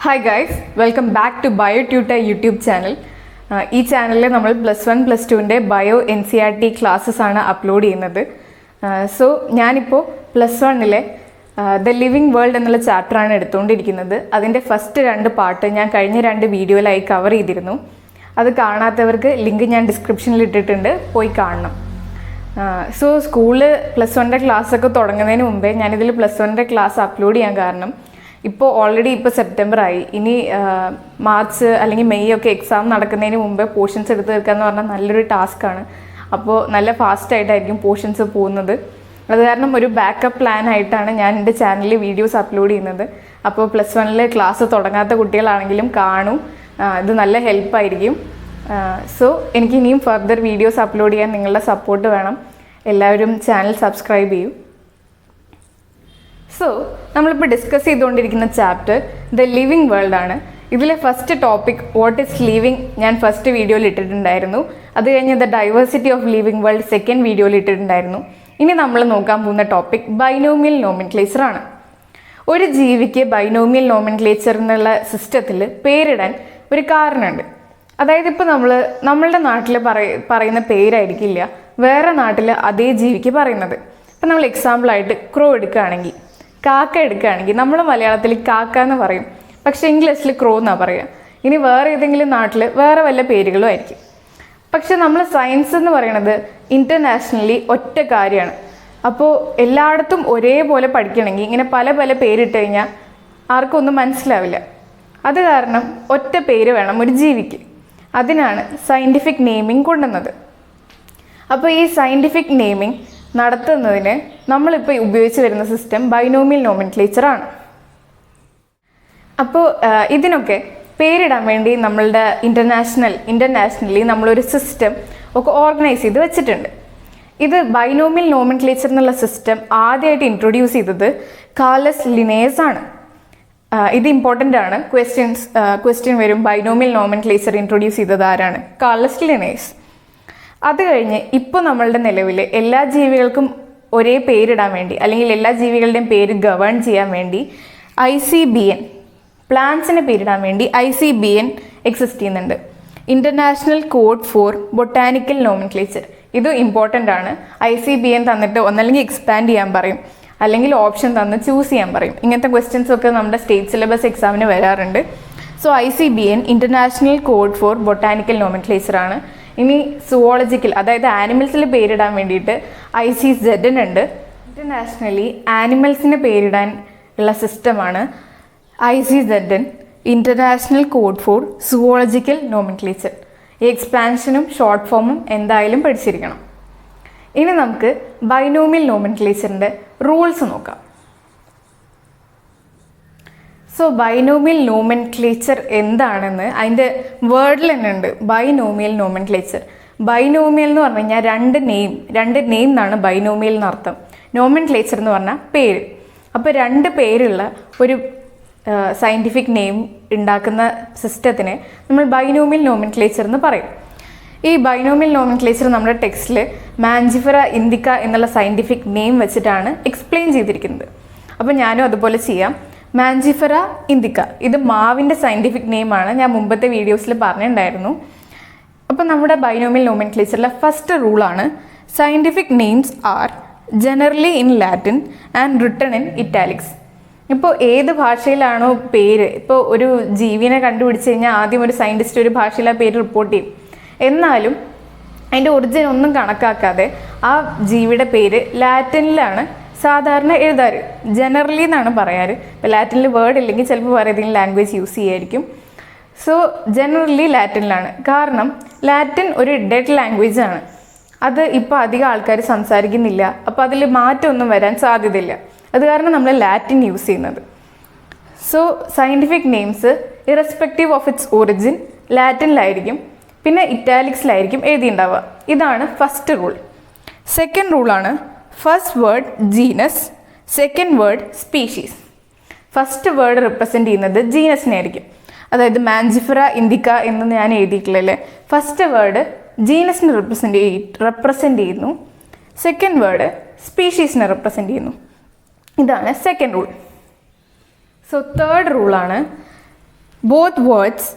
Hi guys, welcome back to BioTutor YouTube channel. ഈ ചാനലിൽ നമ്മൾ +1 +2ൻ്റെ ബയോ NCERT ക്ലാസ്സസ് ആണ് അപ്ലോഡ് ചെയ്യുന്നത്. സോ ഞാനിപ്പോൾ +1ലെ ദ ലിവിങ് വേൾഡ് എന്നുള്ള ചാപ്റ്ററാണ് എടുത്തുകൊണ്ടിരിക്കുന്നത്. അതിൻ്റെ ഫസ്റ്റ് 2 പാർട്ട് ഞാൻ കഴിഞ്ഞ 2 വീഡിയോയിലായി കവർ ചെയ്തിരുന്നു. അത് കാണാത്തവർക്ക് ലിങ്ക് ഞാൻ ഡിസ്ക്രിപ്ഷനിൽ ഇട്ടിട്ടുണ്ട്, പോയി കാണണം. സോ സ്കൂളിൽ +1ൻ്റെ ക്ലാസ്സൊക്കെ തുടങ്ങുന്നതിന് മുമ്പേ ഞാനിതിൽ +1ൻ്റെ ക്ലാസ് അപ്ലോഡ് ചെയ്യാൻ കാരണം ഇപ്പോൾ ഓൾറെഡി സെപ്റ്റംബർ ആയി. ഇനി മാർച്ച് അല്ലെങ്കിൽ മെയ് ഒക്കെ എക്സാം നടക്കുന്നതിന് മുമ്പേ പോർഷൻസ് എടുത്ത് തീർക്കുക എന്ന് പറഞ്ഞാൽ നല്ലൊരു ടാസ്ക്കാണ്. അപ്പോൾ നല്ല ഫാസ്റ്റായിട്ടായിരിക്കും പോർഷൻസ് പോകുന്നത്. അത് കാരണം ഒരു ബാക്കപ്പ് പ്ലാൻ ആയിട്ടാണ് ഞാൻ എൻ്റെ ചാനലിൽ വീഡിയോസ് അപ്ലോഡ് ചെയ്യുന്നത്. അപ്പോൾ +1ൽ ക്ലാസ് തുടങ്ങാത്ത കുട്ടികളാണെങ്കിലും കാണും, ഇത് നല്ല ഹെൽപ്പായിരിക്കും. സോ എനിക്ക് ഇനിയും ഫർദർ വീഡിയോസ് അപ്ലോഡ് ചെയ്യാൻ നിങ്ങളുടെ സപ്പോർട്ട് വേണം. എല്ലാവരും ചാനൽ സബ്സ്ക്രൈബ് ചെയ്യൂ. സോ നമ്മളിപ്പോൾ ഡിസ്കസ് ചെയ്തുകൊണ്ടിരിക്കുന്ന ചാപ്റ്റർ ദ ലിവിങ് വേൾഡ് ആണ്. ഇതിലെ first topic what is living ഞാൻ ഫസ്റ്റ് വീഡിയോയിൽ ഇട്ടിട്ടുണ്ടായിരുന്നു. അത് കഴിഞ്ഞ് the diversity of living world second വീഡിയോയിൽ ഇട്ടിട്ടുണ്ടായിരുന്നു. ഇനി നമ്മൾ നോക്കാൻ പോകുന്ന ടോപ്പിക് ബൈനോമിയൽ നോമെൻക്ലേച്ചർ ആണ്. ഒരു ജീവിക്ക് ബൈനോമിയൽ നോമെൻക്ലേച്ചർ എന്നുള്ള സിസ്റ്റത്തിൽ പേരിടാൻ ഒരു കാരണമുണ്ട്. അതായത് ഇപ്പോൾ നമ്മളുടെ നാട്ടിൽ പറയുന്ന പേരായിരിക്കില്ല വേറെ നാട്ടിൽ അതേ ജീവിക്ക് പറയുന്നത്. ഇപ്പം നമ്മൾ എക്സാമ്പിളായിട്ട് ക്രോ എടുക്കുകയാണെങ്കിൽ, കാക്ക എടുക്കുകയാണെങ്കിൽ നമ്മൾ മലയാളത്തിൽ കാക്ക എന്ന് പറയും, പക്ഷേ ഇംഗ്ലീഷിൽ ക്രോ എന്നാണ് പറയുക. ഇനി വേറെ ഏതെങ്കിലും നാട്ടിൽ വേറെ വല്ല പേരുകളും ആയിരിക്കും. പക്ഷെ നമ്മൾ സയൻസ് എന്ന് പറയുന്നത് ഇൻ്റർനാഷണലി ഒറ്റ കാര്യമാണ്. അപ്പോൾ എല്ലായിടത്തും ഒരേപോലെ പഠിക്കണമെങ്കിൽ ഇങ്ങനെ പല പല പേരിട്ട് കഴിഞ്ഞാൽ ആർക്കും ഒന്നും മനസ്സിലാവില്ല. അത് കാരണം ഒറ്റ പേര് വേണം ഒരു ജീവിക്ക്. അതിനാണ് സയൻറ്റിഫിക് നെയിമിങ് കൊണ്ടുവന്നത്. അപ്പോൾ ഈ സയൻറ്റിഫിക് നെയിമിങ് നടത്തുന്നതിന് നമ്മളിപ്പോൾ ഉപയോഗിച്ച് വരുന്ന സിസ്റ്റം ബൈനോമിയൽ നോമെൻക്ലേച്ചർ ആണ്. അപ്പോൾ ഇതിനൊക്കെ പേരിടാൻ വേണ്ടി നമ്മളുടെ ഇൻ്റർനാഷണലി നമ്മളൊരു സിസ്റ്റം ഒക്കെ ഓർഗനൈസ് ചെയ്ത് വെച്ചിട്ടുണ്ട്. ഇത് ബൈനോമിയൽ നോമെൻക്ലേച്ചർ എന്നുള്ള സിസ്റ്റം ആദ്യമായിട്ട് ഇൻട്രൊഡ്യൂസ് ചെയ്തത് കാർലസ് ലിനേസ് ആണ്. ഇത് ഇമ്പോർട്ടൻ്റ് ആണ്, ക്വസ്റ്റ്യൻ വരും. ബൈനോമിയൽ നോമെൻക്ലേച്ചർ ഇൻട്രൊഡ്യൂസ് ചെയ്തത് ആരാണ്? Carlos Linnaeus. അത് കഴിഞ്ഞ് ഇപ്പോൾ നമ്മളുടെ നിലവിൽ എല്ലാ ജീവികൾക്കും ഒരേ പേരിടാൻ വേണ്ടി, അല്ലെങ്കിൽ എല്ലാ ജീവികളുടെയും പേര് ഗവേൺ ചെയ്യാൻ വേണ്ടി ICBN, പ്ലാന്റ്സിന് പേരിടാൻ വേണ്ടി ICBN എക്സിസ്റ്റ് ചെയ്യുന്നുണ്ട്. International code for botanical nomenclature. ഇത് ഇമ്പോർട്ടൻ്റ് ആണ്. ICBN തന്നിട്ട് ഒന്നല്ലെങ്കിൽ എക്സ്പാൻഡ് ചെയ്യാൻ പറയും, അല്ലെങ്കിൽ ഓപ്ഷൻ തന്ന് ചൂസ് ചെയ്യാൻ പറയും. ഇങ്ങനത്തെ ക്വസ്റ്റ്യൻസ് ഒക്കെ നമ്മുടെ സ്റ്റേറ്റ് സിലബസ് എക്സാമിന് വരാറുണ്ട്. So ICBN international code for botanical nomenclature ആണ്. ഇനി സുവോളജിക്കൽ, അതായത് ആനിമൽസിൽ പേരിടാൻ വേണ്ടിയിട്ട് ICZN ഉണ്ട്. ഇൻ്റർനാഷണലി ആനിമൽസിന് പേരിടാൻ ഉള്ള സിസ്റ്റമാണ് ICZN, international code for zoological nomenclature. ഈ എക്സ്പാൻഷനും ഷോർട്ട് ഫോമും എന്തായാലും പഠിച്ചിരിക്കണം. ഇനി നമുക്ക് ബൈനോമിയൽ നോമെൻക്ലേച്ചറിൻ്റെ റൂൾസ് നോക്കാം. സോ ബൈനോമിയൽ നോമെൻക്ലേച്ചർ എന്താണെന്ന് അതിൻ്റെ വേർഡിൽ തന്നെ ഉണ്ട്, ബൈനോമിയൽ നോമെൻക്ലേച്ചർ. ബൈനോമിയൽ എന്ന് പറഞ്ഞു കഴിഞ്ഞാൽ രണ്ട് നെയിം എന്നാണ് ബൈനോമിയൽ എന്നർത്ഥം. നോമെൻക്ലേച്ചർ എന്ന് പറഞ്ഞാൽ പേര്. അപ്പോൾ 2 പേരുള്ള ഒരു സയൻറ്റിഫിക് നെയിം ഉണ്ടാക്കുന്ന സിസ്റ്റത്തിനെ നമ്മൾ ബൈനോമിയൽ നോമെൻക്ലേച്ചർ എന്ന് പറയും. ഈ ബൈനോമിയൽ നോമെൻക്ലേച്ചർ നമ്മുടെ ടെക്സ്റ്റിൽ മാഞ്ചിഫെറ ഇൻഡിക്ക എന്നുള്ള സയൻറ്റിഫിക് നെയിം വെച്ചിട്ടാണ് എക്സ്പ്ലെയിൻ ചെയ്തിരിക്കുന്നത്. അപ്പോൾ ഞാനും അതുപോലെ ചെയ്യാം. മാഞ്ചിഫെറ ഇൻഡിക്ക, ഇത് മാവിൻ്റെ സയൻറ്റിഫിക് നെയിമാണ്, ഞാൻ മുമ്പത്തെ വീഡിയോസിൽ പറഞ്ഞിട്ടുണ്ടായിരുന്നു. അപ്പോൾ നമ്മുടെ ബൈനോമിയൽ നോമെൻക്ലേച്ചറിലെ ഫസ്റ്റ് റൂളാണ് scientific names are generally in Latin and written in italics. ഇപ്പോൾ ഏത് ഭാഷയിലാണോ പേര്, ഇപ്പോൾ ഒരു ജീവിനെ കണ്ടുപിടിച്ച് കഴിഞ്ഞാൽ ആദ്യം ഒരു സയൻറ്റിസ്റ്റ് ഒരു ഭാഷയിൽ ആ പേര് റിപ്പോർട്ട് ചെയ്യും. എന്നാലും അതിൻ്റെ ഒറിജിൻ ഒന്നും കണക്കാക്കാതെ ആ ജീവിയുടെ പേര് ലാറ്റിനിലാണ് സാധാരണ എഴുതാറ്. ജനറലി എന്നാണ് പറയാറ്. ഇപ്പോൾ ലാറ്റിനിൽ വേർഡ് ഇല്ലെങ്കിൽ ചിലപ്പോൾ വേറെ ഏതെങ്കിലും ലാംഗ്വേജ് യൂസ് ചെയ്യായിരിക്കും. സോ ജനറലി ലാറ്റിനിലാണ്. കാരണം ലാറ്റിൻ ഒരു ഡെഡ് ലാംഗ്വേജ് ആണ്. അത് ഇപ്പോൾ അധികം ആൾക്കാർ സംസാരിക്കുന്നില്ല. അപ്പോൾ അതിൽ മാറ്റമൊന്നും വരാൻ സാധ്യതയില്ല. അത് കാരണം നമ്മൾ ലാറ്റിൻ യൂസ് ചെയ്യുന്നത്. So scientific names irrespective of its origin ലാറ്റിനിലായിരിക്കും, പിന്നെ ഇറ്റാലിക്സിലായിരിക്കും എഴുതിയിട്ടുണ്ടാവുക. ഇതാണ് ഫസ്റ്റ് റൂൾ. സെക്കൻഡ് റൂളാണ് first word genus, second word species. First word represent ചെയ്യുന്നത് ജീനസിനെ ആയിരിക്കും. അതായത് മാഞ്ചിഫെറ ഇൻഡിക്ക എന്ന് ഞാൻ എഴുതിയിട്ടില്ലല്ലേ, ഫസ്റ്റ് വേർഡ് ജീനസിനെ റെപ്രസെൻ്റ് ചെയ്യുന്നു, സെക്കൻഡ് വേർഡ് സ്പീഷീസിനെ റെപ്രസെൻ്റ് ചെയ്യുന്നു. ഇതാണ് സെക്കൻഡ് റൂൾ. സോ തേർഡ് റൂളാണ് both words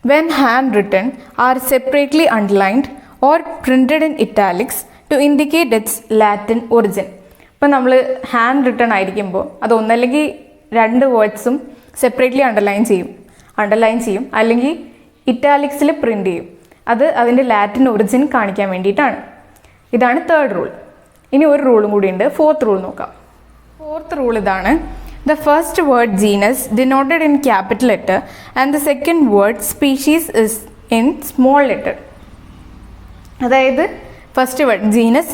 when handwritten are separately underlined or printed in italics to indicate its Latin origin. ഇപ്പം നമ്മൾ ഹാൻഡ് റിട്ടൺ ആയിരിക്കുമ്പോൾ അത് ഒന്നല്ലെങ്കിൽ രണ്ട് വേർഡ്സും സെപ്പറേറ്റ്ലി അണ്ടർലൈൻ ചെയ്യും അല്ലെങ്കിൽ ഇറ്റാലിക്സിൽ പ്രിൻ്റ് ചെയ്യും. അത് അതിൻ്റെ ലാറ്റിൻ ഒറിജിൻ കാണിക്കാൻ വേണ്ടിയിട്ടാണ്. ഇതാണ് തേർഡ് റൂൾ. ഇനി ഒരു റൂളും കൂടിയുണ്ട്, ഫോർത്ത് റൂൾ നോക്കാം. ഫോർത്ത് റൂൾ ഇതാണ്: the first word genus denoted in capital letter and the second word species is in small letter. അതായത് ഫസ്റ്റ് വേർഡ് ജീനസ്,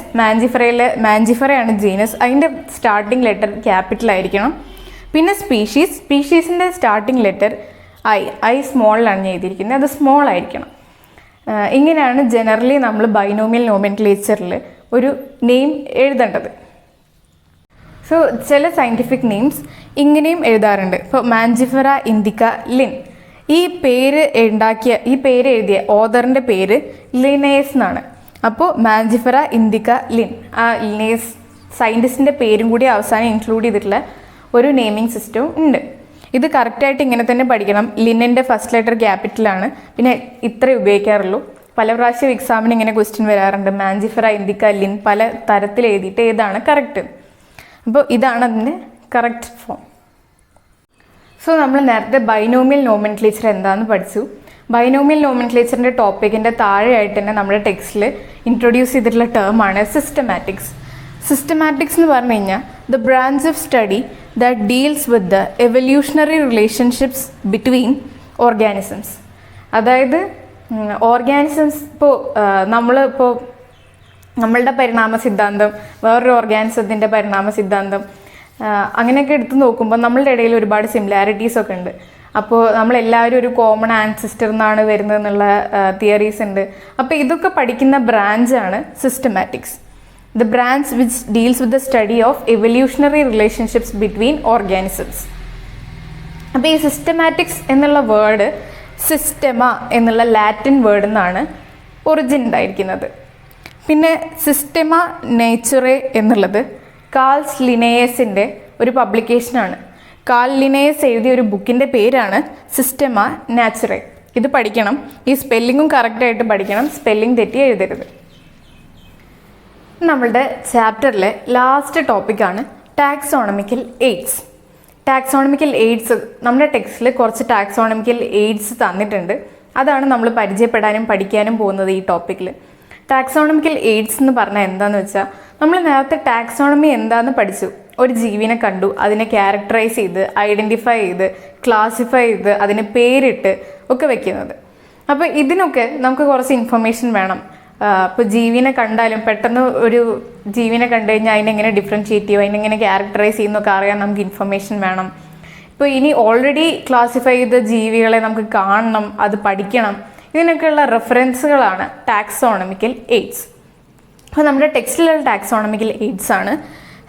മാഞ്ചിഫറയാണ് ജീനസ്, അതിൻ്റെ സ്റ്റാർട്ടിംഗ് ലെറ്റർ ക്യാപിറ്റൽ ആയിരിക്കണം. പിന്നെ സ്പീഷീസിൻ്റെ സ്റ്റാർട്ടിംഗ് ലെറ്റർ ഐ സ്മോളിലാണ് എഴുതിയിരിക്കുന്നത്, അത് small ആയിരിക്കണം. ഇങ്ങനെയാണ് ജനറലി നമ്മൾ ബൈനോമിയൽ നോമെൻക്ലേച്ചറിൽ ഒരു നെയിം എഴുതേണ്ടത്. സോ ചില സയൻറ്റിഫിക് നെയിംസ് ഇങ്ങനെയും എഴുതാറുണ്ട്. ഇപ്പോൾ മാഞ്ചിഫറ ഇൻഡിക്ക ലിൻ, ഈ പേര് എഴുതിയ ഓതറിൻ്റെ പേര് ലിനേസ് എന്നാണ്. അപ്പോൾ മാഞ്ചിഫറ ഇൻഡിക്ക ലിൻ, ആ ലിനേസ് സയൻറ്റിസ്റ്റിൻ്റെ പേരും കൂടി അവസാനം ഇൻക്ലൂഡ് ചെയ്തിട്ടുള്ള ഒരു നെയിമിംഗ് സിസ്റ്റവും ഉണ്ട്. ഇത് കറക്റ്റായിട്ട് ഇങ്ങനെ തന്നെ പഠിക്കണം. ലിന്നിൻ്റെ ഫസ്റ്റ് ലെറ്റർ ക്യാപിറ്റലാണ്, പിന്നെ ഇത്രേ ഉപയോഗിക്കാറുള്ളൂ. പല പ്രാവശ്യം എക്സാമിന് ഇങ്ങനെ ക്വസ്റ്റ്യൻ വരാറുണ്ട്, മാഞ്ചിഫറ ഇൻഡിക്ക ലിൻ പല തരത്തിൽ എഴുതിയിട്ട് ഏതാണ് കറക്റ്റ്. അപ്പോൾ ഇതാണ് അതിൻ്റെ കറക്റ്റ് ഫോം. സോ നമ്മൾ നേരത്തെ ബൈനോമിയൽ നോമെൻക്ലേച്ചർ എന്താണെന്ന് പഠിച്ചു. ബൈനോമിയൽ നോമെൻക്ലേച്ചറിൻ്റെ ടോപ്പിക്കിൻ്റെ താഴെയായിട്ട് തന്നെ നമ്മുടെ ടെക്സ്റ്റിൽ ഇൻട്രൊഡ്യൂസ് ചെയ്തിട്ടുള്ള ടേമാണ് സിസ്റ്റമാറ്റിക്സ്. സിസ്റ്റമാറ്റിക്സ് എന്ന് പറഞ്ഞു കഴിഞ്ഞാൽ the branch of study that deals with the evolutionary relationships between organisms. അതായത് ഓർഗാനിസംസ് നമ്മളുടെ പരിണാമ സിദ്ധാന്തം, വേറൊരു ഓർഗാനിസത്തിൻ്റെ പരിണാമ സിദ്ധാന്തം, അങ്ങനെയൊക്കെ എടുത്ത് നോക്കുമ്പോൾ നമ്മളുടെ ഇടയിൽ ഒരുപാട് സിമിലാരിറ്റീസ് ഒക്കെ ഉണ്ട്. അപ്പോൾ നമ്മളെല്ലാവരും ഒരു കോമൺ ആൻസിസ്റ്റർ എന്നാണ് വരുന്നത് എന്നുള്ള തിയറീസ് ഉണ്ട്. അപ്പോൾ ഇതൊക്കെ പഠിക്കുന്ന ബ്രാഞ്ചാണ് systematics, the branch which deals with the study of evolutionary relationships between organisms. അപ്പോൾ ഈ സിസ്റ്റമാറ്റിക്സ് എന്നുള്ള വേർഡ് സിസ്റ്റമ എന്നുള്ള ലാറ്റിൻ വേർഡിൽ നിന്നാണ് ഒറിജിൻ ഉണ്ടായിരിക്കുന്നത്. പിന്നെ സിസ്റ്റമ നേച്ചുറേ എന്നുള്ളത് കാൾസ് ലിനേയസിൻ്റെ ഒരു പബ്ലിക്കേഷനാണ്. കാൾ ലിനേയസ് എഴുതിയ ഒരു ബുക്കിൻ്റെ പേരാണ് സിസ്റ്റമ നാച്ചുറേ. ഇത് പഠിക്കണം, ഈ സ്പെല്ലിങ്ങും കറക്റ്റായിട്ട് പഠിക്കണം, സ്പെല്ലിംഗ് തെറ്റി എഴുതരുത്. നമ്മളുടെ ചാപ്റ്ററിലെ ലാസ്റ്റ് ടോപ്പിക്കാണ് ടാക്സോണമിക്കൽ എയ്ഡ്സ്. ടാക്സോണമിക്കൽ എയ്ഡ്സ് നമ്മുടെ ടെക്സ്റ്റിൽ കുറച്ച് ടാക്സോണമിക്കൽ എയ്ഡ്സ് തന്നിട്ടുണ്ട്. അതാണ് നമ്മൾ പരിചയപ്പെടാനും പഠിക്കാനും പോകുന്നത് ഈ ടോപ്പിക്കിൽ. ടാക്സോണമിക്കൽ എയ്ഡ്സ് എന്ന് പറഞ്ഞാൽ എന്താണെന്ന് വെച്ചാൽ, നമ്മൾ നേരത്തെ ടാക്സോണമി എന്താണെന്ന് പഠിച്ചു. ഒരു ജീവിനെ കണ്ടു, അതിനെ ക്യാരക്ടറൈസ് ചെയ്ത് ഐഡൻറ്റിഫൈ ചെയ്ത് ക്ലാസിഫൈ ചെയ്ത് അതിന് പേരിട്ട് ഒക്കെ വെക്കുന്നത്. അപ്പോൾ ഇതിനൊക്കെ നമുക്ക് കുറച്ച് ഇൻഫർമേഷൻ വേണം. ഇപ്പോൾ ജീവിനെ കണ്ടാലും പെട്ടെന്ന് ഒരു ജീവിനെ കണ്ടു കഴിഞ്ഞാൽ അതിനെങ്ങനെ ഡിഫറൻഷിയേറ്റ് ചെയ്യും, അതിനെങ്ങനെ ക്യാരക്ടറൈസ് ചെയ്യുന്നൊക്കെ അറിയാൻ നമുക്ക് ഇൻഫർമേഷൻ വേണം. ഇപ്പോൾ ഇനി ഓൾറെഡി ക്ലാസിഫൈ ചെയ്ത ജീവികളെ നമുക്ക് കാണണം, അത് പഠിക്കണം. ഇതിനൊക്കെയുള്ള റെഫറൻസുകളാണ് ടാക്സോണമിക്കൽ എയ്ഡ്സ്. അപ്പോൾ നമ്മുടെ ടെക്സ്റ്റിലുള്ള ടാക്സോണമിക്കൽ എയ്ഡ്സ് ആണ്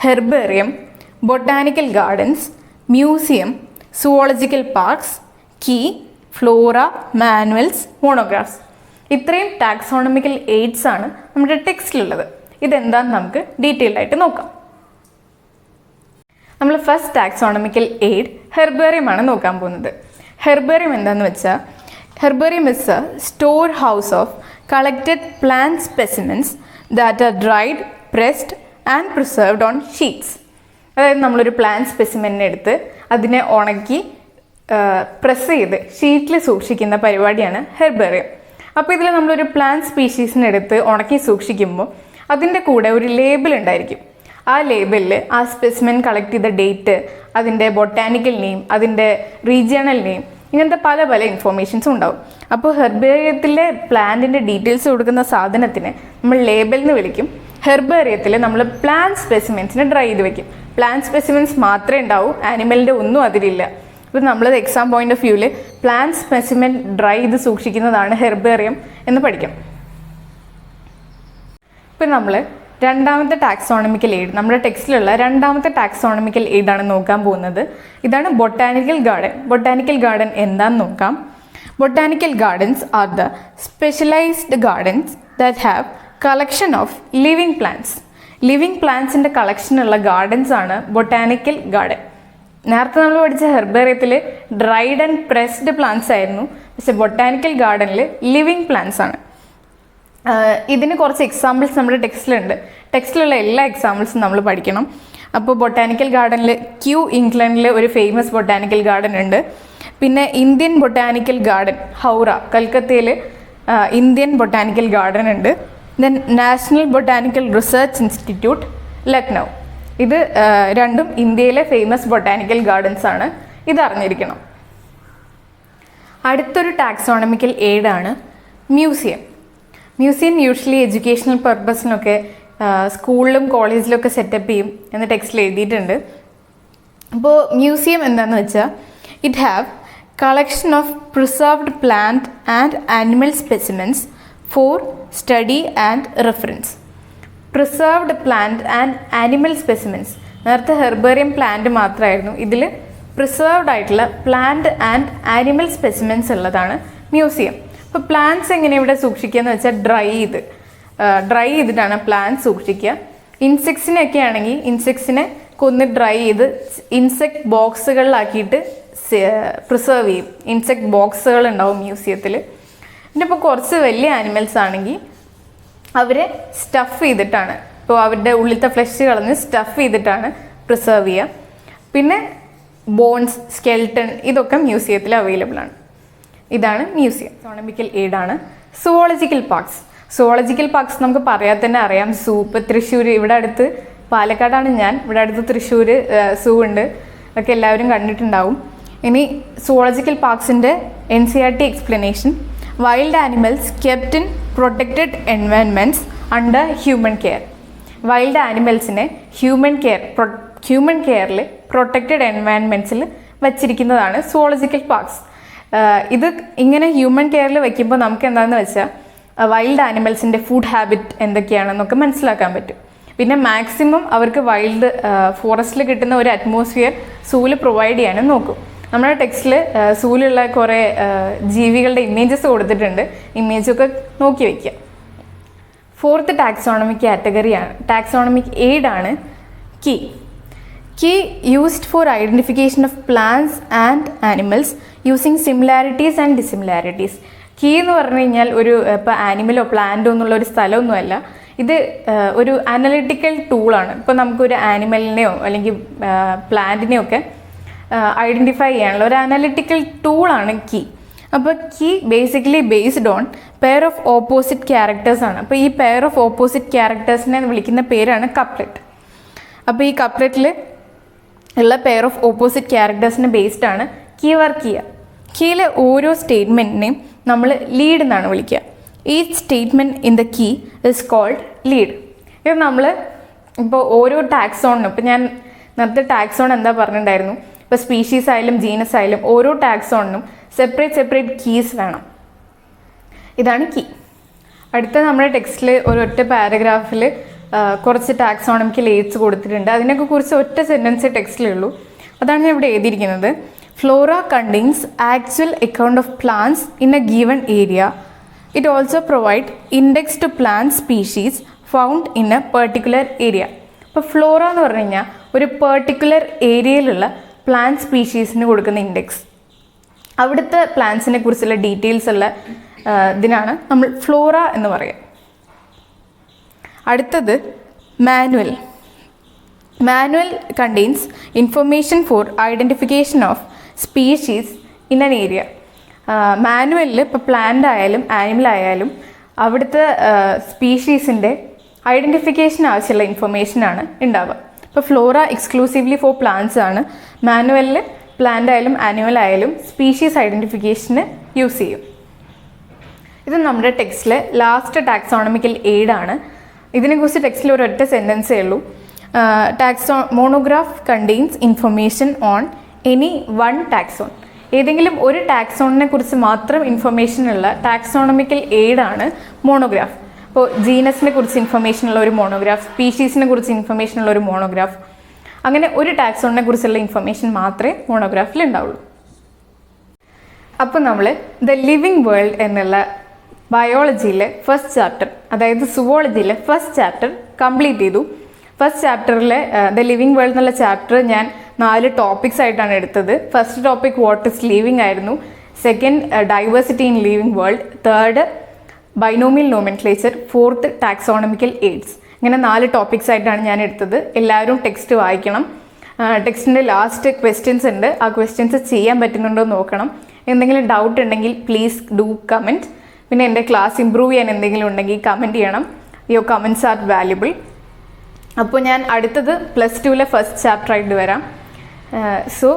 herbarium, botanical gardens, museum, zoological parks, key, flora, manuals, monographs. ഇത്രയും ടാക്സോണമിക്കൽ എയ്ഡ്സ് ആണ് നമ്മുടെ ടെക്സ്റ്റിലുള്ളത്. ഇതെന്താണെന്ന് നമുക്ക് ഡീറ്റെയിൽഡ് ആയിട്ട് നോക്കാം. നമ്മൾ ഫസ്റ്റ് ടാക്സോണമിക്കൽ എയ്ഡ് ഹെർബേറിയമാണ് നോക്കാൻ പോകുന്നത്. ഹെർബേറിയം എന്താണെന്ന് വെച്ചാൽ, herbarium is a storehouse of collected plant specimens that are dried, pressed and preserved on sheets. അതായത് നമ്മളൊരു പ്ലാന്റ് സ്പെസിമെനെ എടുത്ത് അതിനെ ഉണക്കി പ്രസ് ചെയ്ത് ഷീറ്റിൽ സൂക്ഷിക്കുന്ന പരിപാടിയാണ് ഹെർബേറിയം. അപ്പോൾ ഇതിൽ നമ്മളൊരു പ്ലാന്റ് സ്പീഷീസിനെ എടുത്ത് ഉണക്കി സൂക്ഷിക്കുമ്പോൾ അതിൻ്റെ കൂടെ ഒരു ലേബിൾ ഉണ്ടായിരിക്കും. ആ ലേബിളിൽ ആ സ്പെസിമെൻ കളക്ട് ചെയ്ത ഡേറ്റ്, അതിൻ്റെ ബൊട്ടാനിക്കൽ നെയിം, അതിൻ്റെ റീജിയണൽ നെയിം, ഇങ്ങനത്തെ പല പല ഇൻഫോർമേഷൻസും ഉണ്ടാവും. അപ്പോൾ ഹെർബേറിയത്തിലെ പ്ലാന്റിൻ്റെ ഡീറ്റെയിൽസ് കൊടുക്കുന്ന സാധനത്തിന് നമ്മൾ ലേബൽ എന്ന് വിളിക്കും. ഹെർബേറിയത്തിൽ നമ്മൾ പ്ലാന്റ് സ്പെസിമെൻസിനെ ഡ്രൈ ചെയ്ത് വെക്കും. പ്ലാന്റ് സ്പെസിമെൻസ് മാത്രമേ ഉണ്ടാവൂ, ആനിമലിൻ്റെ ഒന്നും അതിലില്ല. ഇപ്പോൾ നമ്മളത് എക്സാം പോയിന്റ് ഓഫ് വ്യൂവിൽ പ്ലാന്റ് സ്പെസിമെൻ ഡ്രൈ ചെയ്ത് സൂക്ഷിക്കുന്നതാണ് ഹെർബേറിയം എന്ന് പഠിക്കാം. ഇപ്പം നമ്മൾ രണ്ടാമത്തെ ടാക്സോണമിക്കൽ എയ്ഡ്, നമ്മുടെ ടെക്സ്റ്റിലുള്ള രണ്ടാമത്തെ ടാക്സോണമിക്കൽ എയ്ഡാണ് നോക്കാൻ പോകുന്നത്. ഇതാണ് ബൊട്ടാനിക്കൽ ഗാർഡൻ. ബൊട്ടാനിക്കൽ ഗാർഡൻ എന്താണെന്ന് നോക്കാം. Botanical gardens are the specialised gardens that have collection of living plants. Living പ്ലാന്റ്സിൻ്റെ കളക്ഷനുള്ള ഗാർഡൻസ് ആണ് ബൊട്ടാനിക്കൽ ഗാർഡൻ. നേരത്തെ നമ്മൾ പഠിച്ച ഹെർബേറിയത്തിൽ ഡ്രൈഡ് ആൻഡ് പ്രസ്ഡ് പ്ലാന്റ്സ് ആയിരുന്നു, പക്ഷെ ബൊട്ടാനിക്കൽ ഗാർഡനിൽ ലിവിങ് പ്ലാന്റ്സ് ആണ്. ഇതിന് കുറച്ച് എക്സാമ്പിൾസ് നമ്മുടെ ടെക്സ്റ്റിലുള്ള എല്ലാ എക്സാമ്പിൾസും നമ്മൾ പഠിക്കണം. അപ്പോൾ ബൊട്ടാനിക്കൽ ഗാർഡനിൽ ഇംഗ്ലണ്ടിൽ ഒരു ഫേമസ് ബൊട്ടാനിക്കൽ ഗാർഡൻ ഉണ്ട്. പിന്നെ ഇന്ത്യൻ ബൊട്ടാനിക്കൽ ഗാർഡൻ ഹൗറ, കൽക്കത്തയിൽ ഇന്ത്യൻ ബൊട്ടാനിക്കൽ ഗാർഡൻ ഉണ്ട്. Then National Botanical Research Institute Lucknow. ഇത് രണ്ടും ഇന്ത്യയിലെ ഫേമസ് ബൊട്ടാനിക്കൽ ഗാർഡൻസ് ആണ്. ഇത് അറിഞ്ഞിരിക്കണം. അടുത്തൊരു ടാക്സോണമിക്കൽ എയ്ഡാണ് മ്യൂസിയം. മ്യൂസിയം യൂഷ്വലി എഡ്യൂക്കേഷണൽ പർപ്പസിനൊക്കെ സ്കൂളിലും കോളേജിലൊക്കെ സെറ്റപ്പ് ചെയ്യും എന്ന് ടെക്സ്റ്റിൽ എഴുതിയിട്ടുണ്ട്. അപ്പോൾ മ്യൂസിയം എന്താണെന്ന് വെച്ചാൽ it have collection of preserved plant and animal specimens for study and reference. Preserved plant and animal specimens, നേരത്തെ ഹെർബേറിയം പ്ലാന്റ് മാത്രമായിരുന്നു, ഇതിൽ പ്രിസർവ്ഡ് ആയിട്ടുള്ള പ്ലാന്റ് ആൻഡ് ആനിമൽ സ്പെസിമെൻസ് ഉള്ളതാണ് മ്യൂസിയം. അപ്പോൾ പ്ലാന്റ്സ് എങ്ങനെ ഇവിടെ സൂക്ഷിക്കുക എന്ന് വെച്ചാൽ ഡ്രൈ ചെയ്തിട്ടാണ് പ്ലാന്റ്സ് സൂക്ഷിക്കുക. ഇൻസെക്ട്സിനൊക്കെ ആണെങ്കിൽ ഇൻസെക്ട്സിനെ കൊന്ന് ഡ്രൈ ചെയ്ത് ഇൻസെക്ട് ബോക്സുകളിലാക്കിയിട്ട് പ്രിസർവ് ചെയ്യും. ഇൻസെക്ട് ബോക്സുകൾ ഉണ്ടാവും മ്യൂസിയത്തിൽ. പിന്നെ ഇപ്പോൾ കുറച്ച് വലിയ ആനിമൽസ് ആണെങ്കിൽ അവരെ സ്റ്റഫ് ചെയ്തിട്ടാണ്, ഇപ്പോൾ അവരുടെ ഉള്ളിലത്തെ ഫ്ലഷ് കളഞ്ഞ് സ്റ്റഫ് ചെയ്തിട്ടാണ് പ്രിസർവ് ചെയ്യുക. പിന്നെ ബോൺസ്, സ്കെൽട്ടൺ, ഇതൊക്കെ മ്യൂസിയത്തിൽ അവൈലബിൾ ആണ്. ഇതാണ് മ്യൂസിയം. ടാക്സോണമിക്കൽ എയ്ഡാണ് സുവോളജിക്കൽ പാർക്സ്. നമുക്ക് പറയാൻ തന്നെ അറിയാം. ഇപ്പോൾ തൃശ്ശൂർ, ഇവിടെ അടുത്ത് പാലക്കാടാണ് ഞാൻ, ഇവിടെ അടുത്ത് തൃശ്ശൂർ സൂ ഉണ്ട്, ഒക്കെ എല്ലാവരും കണ്ടിട്ടുണ്ടാവും. ഇനി സുവോളജിക്കൽ പാർക്സിൻ്റെ NCERT explanation: wild animals kept in protected environments under human care. Wild ആനിമൽസിനെ ഹ്യൂമൻ കെയറിൽ പ്രൊട്ടക്റ്റഡ് എൻവയൺമെൻറ്റ്സിൽ വച്ചിരിക്കുന്നതാണ് സുവോളജിക്കൽ പാർക്സ്. ഇത് ഇങ്ങനെ ഹ്യൂമൻ കെയറിൽ വയ്ക്കുമ്പോൾ നമുക്ക് എന്താണെന്ന് വെച്ചാൽ വൈൽഡ് ആനിമൽസിൻ്റെ ഫുഡ് ഹാബിറ്റ് എന്തൊക്കെയാണെന്നൊക്കെ മനസ്സിലാക്കാൻ പറ്റും. പിന്നെ മാക്സിമം അവർക്ക് വൈൽഡ് ഫോറസ്റ്റിൽ കിട്ടുന്ന ഒരു അറ്റ്മോസ്ഫിയർ സൂവിൽ പ്രൊവൈഡ് ചെയ്യാനും നോക്കും. നമ്മുടെ ടെക്സ്റ്റിൽ സൂവിലുള്ള കുറേ ജീവികളുടെ ഇമേജസ് കൊടുത്തിട്ടുണ്ട്, ഇമേജൊക്കെ നോക്കി വയ്ക്കുക. ഫോർത്ത് ടാക്സോണമിക് എയ്ഡാണ് key used for identification of plants and animals using similarities and dissimilarities. Key എന്ന് പറഞ്ഞു കഴിഞ്ഞാൽ ഒരു ഇപ്പോൾ ആനിമലോ പ്ലാന്റോ എന്നുള്ള ഒരു സ്ഥലമൊന്നുമല്ല, ഇത് ഒരു അനലിറ്റിക്കൽ ടൂളാണ്. ഇപ്പോൾ നമുക്കൊരു ആനിമലിനെയോ അല്ലെങ്കിൽ പ്ലാന്റിനെയോ ഒക്കെ ഐഡൻറ്റിഫൈ ചെയ്യാനുള്ള ഒരു അനലിറ്റിക്കൽ ടൂളാണ് കീ. അപ്പോൾ key basically based on pair of opposite characters ആണ്. അപ്പോൾ ഈ പെയർ ഓഫ് ഓപ്പോസിറ്റ് ക്യാരക്ടേഴ്സിനെ വിളിക്കുന്ന പേരാണ് കപ്ലെറ്റ്. അപ്പോൾ ഈ കപ്ലെറ്റിൽ ഉള്ള പെയർ ഓഫ് ഓപ്പോസിറ്റ് ക്യാരക്ടേഴ്സിന് ബേസ്ഡ് ആണ് കീ വർക്ക് ചെയ്യുക. കീയിലെ ഓരോ സ്റ്റേറ്റ്മെൻറ്റിനെയും നമ്മൾ ലീഡ് എന്നാണ് വിളിക്കുക. Each statement in the key is called lead. ഇത് നമ്മൾ ഇപ്പോൾ ഓരോ ടാക്സോണിനും, ഇപ്പോൾ ഞാൻ നേരത്തെ ടാക്സോൺ എന്താ പറഞ്ഞിട്ടുണ്ടായിരുന്നു, ഇപ്പോൾ സ്പീഷീസ് ആയാലും ജീനസ് ആയാലും ഓരോ ടാക്സോണിനും സെപ്പറേറ്റ് കീസ് വേണം. ഇതാണ് കീ. അടുത്ത നമ്മുടെ ടെക്സ്റ്റിൽ ഒരൊറ്റ പാരഗ്രാഫിൽ കുറച്ച് ടാക്സോണമിക്കൽ എയ്ഡ്സ് കൊടുത്തിട്ടുണ്ട്. അതിനൊക്കെ കുറിച്ച് ഒറ്റ സെൻറ്റൻസേ ടെക്സ്റ്റിലുള്ളൂ. അതാണ് ഞാൻ ഇവിടെ എഴുതിയിരിക്കുന്നത്. Flora contains actual account of plants in A given area. It also provide index to plant species found in A particular area. ഇപ്പോൾ ഫ്ലോറ എന്ന് പറഞ്ഞു കഴിഞ്ഞാൽ ഒരു പെർട്ടിക്കുലർ ഏരിയയിലുള്ള പ്ലാന്റ് സ്പീഷീസിന് കൊടുക്കുന്ന ഇൻഡെക്സ്, അവിടുത്തെ പ്ലാന്റ്സിനെ കുറിച്ചുള്ള ഡീറ്റെയിൽസ് ഉള്ള ഇതിനാണ് നമ്മൾ ഫ്ലോറ എന്ന് പറയുക. അടുത്തത് manual contains information for identification of species in an area. മാനുവലിൽ ഇപ്പോൾ പ്ലാന്റ് ആയാലും ആനിമൽ ആയാലും അവിടുത്തെ സ്പീഷീസിൻ്റെ ഐഡൻറ്റിഫിക്കേഷൻ ആവശ്യമുള്ള ഇൻഫർമേഷനാണ് ഉണ്ടാവുക. ഇപ്പോൾ ഫ്ലോറ എക്സ്ക്ലൂസീവ്ലി ഫോർ പ്ലാന്റ്സ് ആണ്. മാനുവലിൽ പ്ലാന്റ് ആയാലും ആനിമൽ ആയാലും സ്പീഷീസ് ഐഡൻറ്റിഫിക്കേഷന് യൂസ് ചെയ്യും. ഇത് നമ്മുടെ ടെക്സ്റ്റിലെ ലാസ്റ്റ് ടാക്സോണമിക്കൽ എയ്ഡാണ്. ഇതിനെക്കുറിച്ച് ടെക്സ്റ്റിൽ ഒരൊറ്റ സെൻറ്റൻസേ ഉള്ളൂ. Monograph contains information on any one taxon. ഏതെങ്കിലും ഒരു ടാക്സോണിനെ കുറിച്ച് മാത്രം ഇൻഫർമേഷൻ ഉള്ള ടാക്സോണമിക്കൽ എയ്ഡാണ് മോണോഗ്രാഫ്. ഇപ്പോൾ ജീനസിനെ കുറിച്ച് ഇൻഫർമേഷൻ ഉള്ള ഒരു മോണോഗ്രാഫ്, സ്പീഷീസിനെ കുറിച്ച് ഇൻഫർമേഷൻ ഉള്ള ഒരു മോണോഗ്രാഫ്, അങ്ങനെ ഒരു ടാക്സോണിനെ കുറിച്ചുള്ള ഇൻഫർമേഷൻ മാത്രമേ മോണോഗ്രാഫിൽ ഉണ്ടാവുള്ളൂ. അപ്പോൾ നമ്മൾ ദ ലിവിങ് വേൾഡ് എന്നുള്ള ബയോളജിയിലെ ഫസ്റ്റ് ചാപ്റ്റർ, അതായത് സുവോളജിയിലെ ഫസ്റ്റ് ചാപ്റ്റർ കംപ്ലീറ്റ് ചെയ്തു. ഫസ്റ്റ് ചാപ്റ്ററിലെ ദ ലിവിങ് വേൾഡ് എന്നുള്ള ചാപ്റ്റർ ഞാൻ 4 ടോപ്പിക്സ് ആയിട്ടാണ് എടുത്തത്. First topic what is living ആയിരുന്നു, second diversity in living world, third binomial nomenclature, fourth taxonomical aids. ഇങ്ങനെ 4 ടോപ്പിക്സ് ആയിട്ടാണ് ഞാൻ എടുത്തത്. എല്ലാവരും ടെക്സ്റ്റ് വായിക്കണം. ടെക്സ്റ്റിൻ്റെ ലാസ്റ്റ് ക്വസ്റ്റ്യൻസ് ഉണ്ട്, ആ ക്വസ്റ്റ്യൻസ് ചെയ്യാൻ പറ്റുന്നുണ്ടോ എന്ന് നോക്കണം. എന്തെങ്കിലും ഡൗട്ട് ഉണ്ടെങ്കിൽ പ്ലീസ് ഡു കമൻറ്റ്. പിന്നെ എൻ്റെ ക്ലാസ് ഇമ്പ്രൂവ് ചെയ്യാൻ എന്തെങ്കിലും ഉണ്ടെങ്കിൽ കമൻറ്റ് ചെയ്യണം. Your comments R valuable. അപ്പോൾ ഞാൻ അടുത്തത് +2 ഫസ്റ്റ് ചാപ്റ്റർ ആയിട്ട് വരാം. So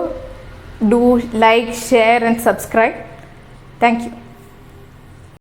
do like, share and subscribe. Thank you.